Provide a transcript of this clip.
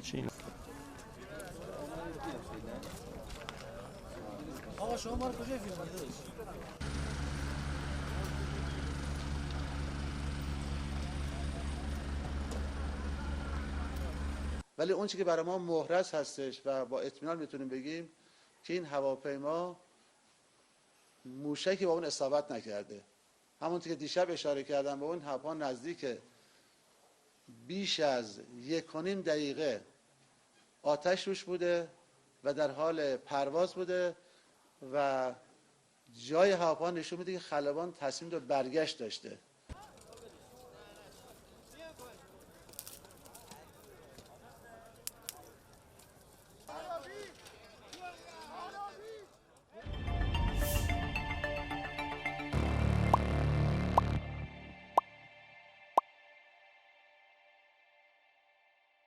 چین. آقا شما ما رو کجای فیلم داداش؟ ولی اون چیزی که برای ما محرز هستش و با اطمینان میتونیم بگیم که این هواپیما موشکی با اون اصابت نکرده. همونطور که دیشب اشاره کردم به اون هواپیما نزدیک بیش از 1.5 دقیقه آتش روش بوده و در حال پرواز بوده و جای هواپیما نشون میده که خلبان تصمیم به برگشت داشته.